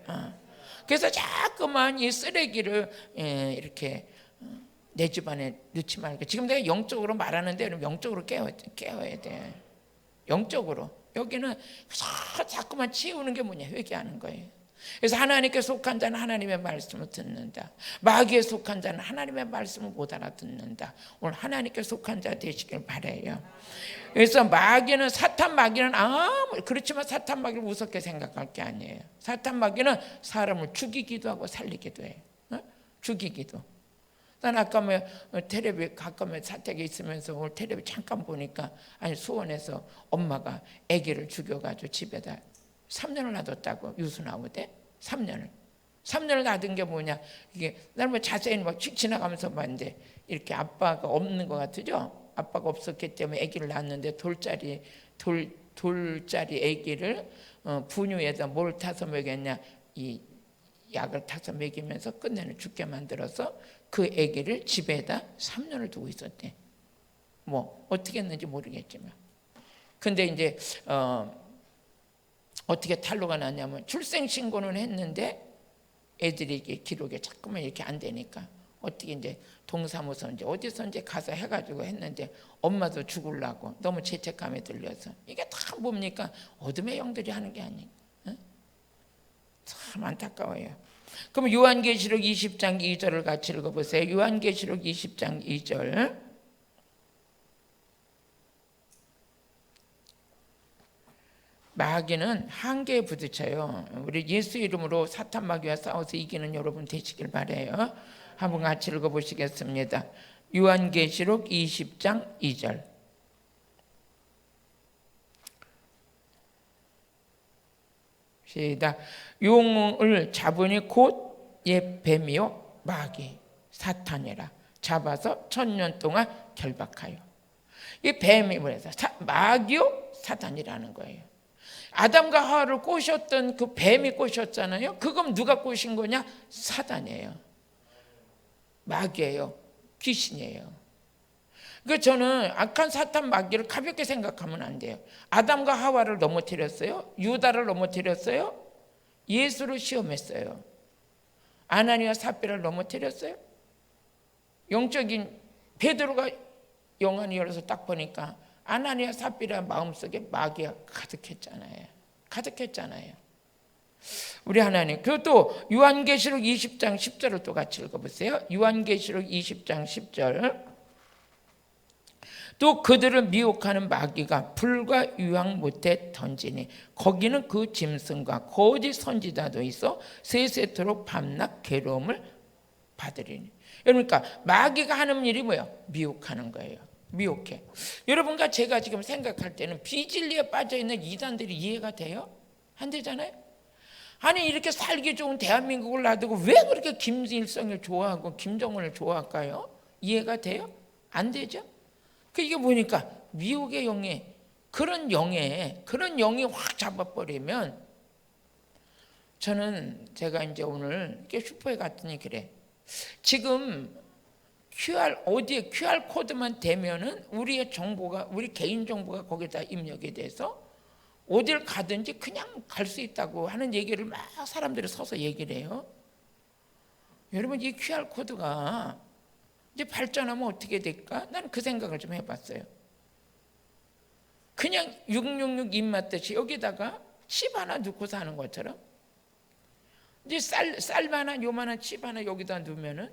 Speaker 1: 그래서 자꾸만 이 쓰레기를 이렇게 내 집안에 넣지 말고, 지금 내가 영적으로 말하는데 영적으로 깨워야 돼. 영적으로 여기는 자꾸만 치우는 게 뭐냐? 회개하는 거예요. 그래서 하나님께 속한 자는 하나님의 말씀을 듣는다. 마귀에 속한 자는 하나님의 말씀을 못 알아듣는다. 오늘 하나님께 속한 자 되시길 바라요. 그래서 마귀는, 사탄 마귀는 그렇지만 사탄 마귀를 무섭게 생각할 게 아니에요. 사탄 마귀는 사람을 죽이기도 하고 살리기도 해요. 죽이기도. 난 아까 텔레비 가끔에 사택에 있으면서 오늘 텔레비 잠깐 보니까, 아니 수원에서 엄마가 아기를 죽여가지고 집에다 3년을 놔뒀다고. 유수 나오대. 3년을 놔둔 게 뭐냐, 이게 나는 자세히 막 지나가면서 봤는데 이렇게 아빠가 없는 것 같으죠. 아빠가 없었기 때문에 아기를 낳았는데 돌짜리 아기를 분유에다 뭘 타서 먹였냐, 이 약을 타서 먹이면서 끝내는 죽게 만들어서 그 아기를 집에다 3년을 두고 있었대. 뭐 어떻게 했는지 모르겠지만. 근데 이제 어떻게 탄로가 났냐면, 출생신고는 했는데 애들이 이게 기록에 자꾸만 이렇게 안 되니까 어떻게 이제 동사무소 이제 어디서 이제 가서 해가지고 했는데, 엄마도 죽으려고 너무 죄책감에 들려서. 이게 다 뭡니까? 어둠의 영들이 하는 게 아니에요. 참 안타까워요. 그럼 요한계시록 20장 2절을 같이 읽어보세요. 요한계시록 20장 2절. 마귀는 한계에 부딪혀요. 우리 예수 이름으로 사탄 마귀와 싸워서 이기는 여러분 되시길 바라요. 한번 같이 읽어보시겠습니다. 요한계시록 20장 2절. 시작. 용을 잡으니 곧 옛 뱀이요 마귀 사탄이라 잡아서 1000년 동안 결박하여. 이 뱀이 뭐래서 마귀요 사탄이라는 거예요. 아담과 하와를 꼬셨던 그 뱀이 꼬셨잖아요. 그건 누가 꼬신 거냐? 사단이에요. 마귀예요. 귀신이에요. 그 저는 악한 사탄 마귀를 가볍게 생각하면 안 돼요. 아담과 하와를 넘어뜨렸어요. 유다를 넘어뜨렸어요. 예수를 시험했어요. 아나니와 삽비라를 넘어뜨렸어요. 영적인 베드로가 영안이 열어서 딱 보니까 아나니와 삽비라 마음속에 마귀가 가득했잖아요. 우리 하나님. 그것도 요한계시록 20장 10절을 또 같이 읽어보세요. 요한계시록 20장 10절. 또 그들을 미혹하는 마귀가 불과 유황 못에 던지니 거기는 그 짐승과 거짓 선지자도 있어 세세토록 밤낮 괴로움을 받으리니. 그러니까 마귀가 하는 일이 뭐예요? 미혹하는 거예요. 미혹해. 여러분과 제가 지금 생각할 때는 비진리에 빠져있는 이단들이 이해가 돼요? 안 되잖아요. 아니 이렇게 살기 좋은 대한민국을 놔두고 왜 그렇게 김일성을 좋아하고 김정은을 좋아할까요? 이해가 돼요? 안 되죠? 이게 보니까 미혹의 영에 그런 영이 확 잡아버리면, 저는 제가 이제 오늘 이렇게 슈퍼에 갔더니 그래. 지금 어디에 QR 코드만 되면은 우리의 정보가, 우리 개인 정보가 거기다 입력이 돼서 어딜 가든지 그냥 갈 수 있다고 하는 얘기를 막 사람들이 서서 얘기를 해요. 여러분 이 QR 코드가 이제 발전하면 어떻게 될까? 나는 그 생각을 좀 해봤어요. 그냥 666 입맛듯이 여기다가 칩 하나 넣고 사는 것처럼, 이제 쌀만한 요만한 칩 하나 여기다 넣으면은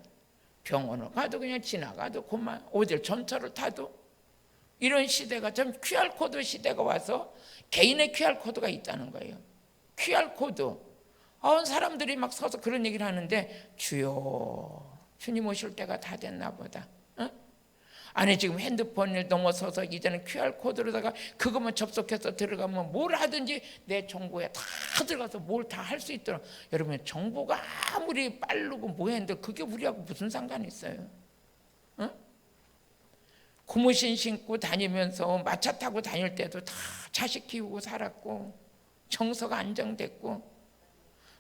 Speaker 1: 병원을 가도 그냥 지나가도 그만, 어딜 전철을 타도 이런 시대가, 좀 QR코드 시대가 와서 개인의 QR코드가 있다는 거예요. QR코드. 사람들이 막 서서 그런 얘기를 하는데, 주여 주님 오실 때가 다 됐나 보다. 안에 지금 핸드폰을 넘어서서 이제는 QR코드로다가 그것만 접속해서 들어가면 뭘 하든지 내 정보에 다 들어가서 뭘 다 할 수 있도록. 여러분, 정보가 아무리 빠르고 뭐했는데 그게 우리하고 무슨 상관이 있어요? 응? 고무신 신고 다니면서 마차 타고 다닐 때도 다 자식 키우고 살았고, 정서가 안정됐고,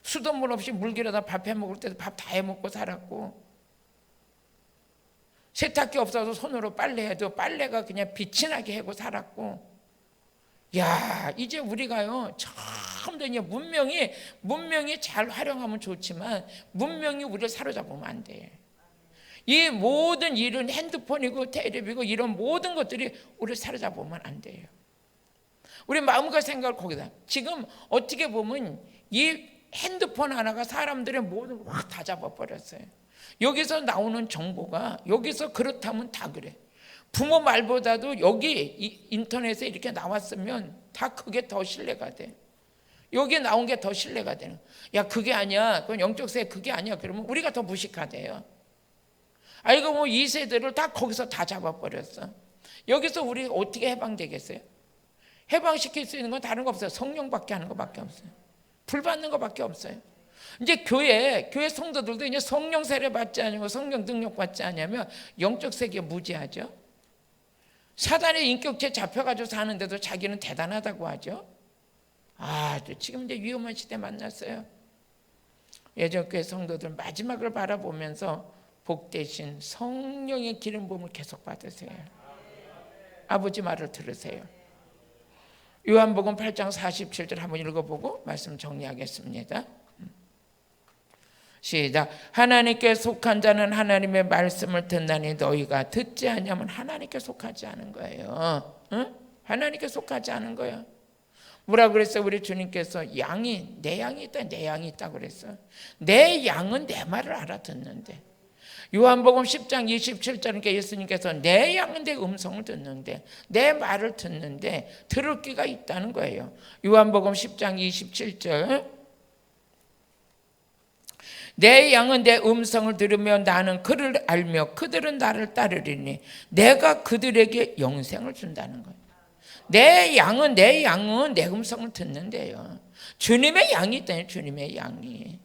Speaker 1: 수돗물 없이 물 길어다 밥 해 먹을 때도 밥 다 해 먹고 살았고, 세탁기 없어서 손으로 빨래해도 빨래가 그냥 빛이 나게 하고 살았고. 야, 이제 우리가요 처음부터 이제 문명이 잘 활용하면 좋지만 문명이 우리를 사로잡으면 안 돼. 이 모든 일은 핸드폰이고 텔레비고 이런 모든 것들이 우리를 사로잡으면 안 돼요. 우리 마음과 생각을 거기다. 지금 어떻게 보면 이 핸드폰 하나가 사람들의 모든 걸 확 다 잡아버렸어요. 여기서 나오는 정보가 여기서 그렇다면 다 그래. 부모 말보다도 여기 인터넷에 이렇게 나왔으면 다 그게 더 신뢰가 돼. 여기 나온 게 더 신뢰가 되는. 야, 그게 아니야. 그건 영적 세계 그게 아니야. 그러면 우리가 더 무식하대요. 알고 보면 이 세대를 다 거기서 다 잡아버렸어. 여기서 우리 어떻게 해방되겠어요? 해방시킬 수 있는 건 다른 거 없어요. 성령밖에 하는 것밖에 없어요. 불 받는 것밖에 없어요. 이제 교회 성도들도 이제 성령 세례 받지 않으면 성령 능력 받지 않으면 영적 세계 무지하죠. 사단의 인격체 잡혀가지고 사는데도 자기는 대단하다고 하죠. 지금 이제 위험한 시대 만났어요. 예전 교회 성도들 마지막을 바라보면서 복되신 성령의 기름 부음을 계속 받으세요. 아버지 말을 들으세요. 요한복음 8장 47절 한번 읽어보고 말씀 정리하겠습니다. 시작. 하나님께 속한 자는 하나님의 말씀을 듣나니 너희가 듣지 않으면 하나님께 속하지 않은 거예요. 응? 하나님께 속하지 않은 거예요. 뭐라 그랬어요? 우리 주님께서 내 양이 있다, 내 양이 있다 그랬어요. 내 양은 내 말을 알아듣는데. 요한복음 10장 27절에 예수님께서 내 양은 내 음성을 듣는데, 내 말을 듣는데 들을 귀가 있다는 거예요. 요한복음 10장 27절. 내 양은 내 음성을 들으며 나는 그를 알며 그들은 나를 따르리니 내가 그들에게 영생을 준다는 거예요. 내 양은 내 음성을 듣는데요. 주님의 양이 있다니. 주님의 양이.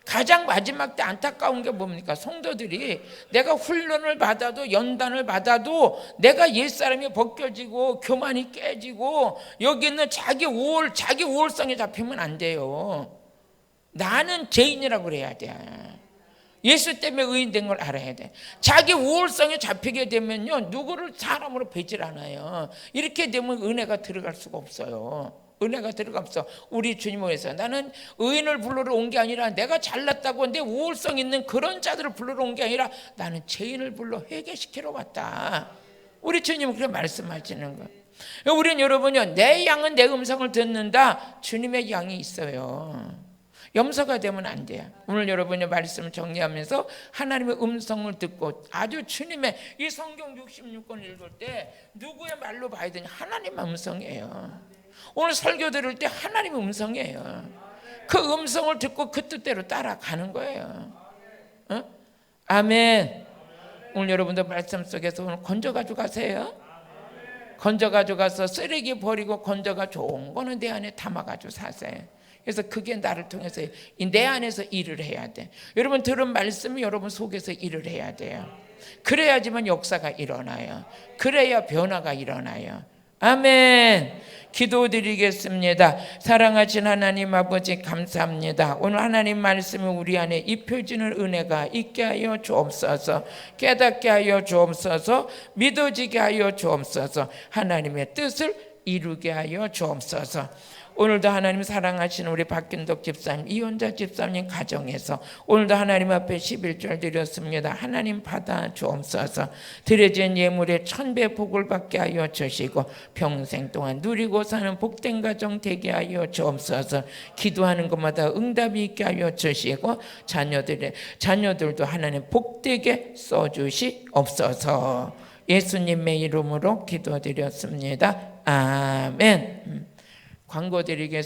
Speaker 1: 가장 마지막 때 안타까운 게 뭡니까? 성도들이 내가 훈련을 받아도 연단을 받아도 내가 옛사람이 벗겨지고 교만이 깨지고 여기 있는 자기 우월성에 잡히면 안 돼요. 나는 죄인이라고 그래야 돼. 예수 때문에 의인된 걸 알아야 돼. 자기 우월성에 잡히게 되면요, 누구를 사람으로 뵈질 않아요. 이렇게 되면 은혜가 들어갈 수가 없어요. 은혜가 들어가 없어. 우리 주님을 위해서 나는 의인을 불러러 온 게 아니라 내가 잘났다고 내 우월성 있는 그런 자들을 불러러 온 게 아니라 나는 죄인을 불러 회개시키러 왔다. 우리 주님은 그렇게 말씀하시는 거예요. 우리는 여러분요, 내 양은 내 음성을 듣는다. 주님의 양이 있어요. 염소가 되면 안 돼요. 오늘 여러분의 말씀을 정리하면서 하나님의 음성을 듣고 아주 주님의 이 성경 66권 읽을 때 누구의 말로 봐야 되냐? 하나님의 음성이에요. 오늘 설교 들을 때 하나님의 음성이에요. 그 음성을 듣고 그 뜻대로 따라가는 거예요. 어? 아멘. 오늘 여러분들 말씀 속에서 오늘 건져가지고 가세요. 건져가지고 가서 쓰레기 버리고 건져가 좋은 거는 내 안에 담아가지고 사세요. 그래서 그게 나를 통해서 내 안에서 일을 해야 돼. 여러분 들은 말씀이 여러분 속에서 일을 해야 돼요. 그래야지만 역사가 일어나요. 그래야 변화가 일어나요. 아멘. 기도드리겠습니다. 사랑하신 하나님 아버지 감사합니다. 오늘 하나님 말씀이 우리 안에 입혀지는 은혜가 있게 하여 주옵소서. 깨닫게 하여 주옵소서. 믿어지게 하여 주옵소서. 하나님의 뜻을 이루게 하여 주옵소서. 오늘도 하나님 사랑하시는 우리 박균덕 집사님, 이혼자 집사님 가정에서 오늘도 하나님 앞에 11절 드렸습니다. 하나님 받아 주옵소서. 드려진 예물에 1000배 복을 받게 하여 주시고 평생 동안 누리고 사는 복된 가정 되게 하여 주옵소서. 기도하는 것마다 응답이 있게 하여 주시고 자녀들도 하나님 복되게 써주시옵소서. 예수님의 이름으로 기도드렸습니다. 아멘. 광고 드리겠습니다.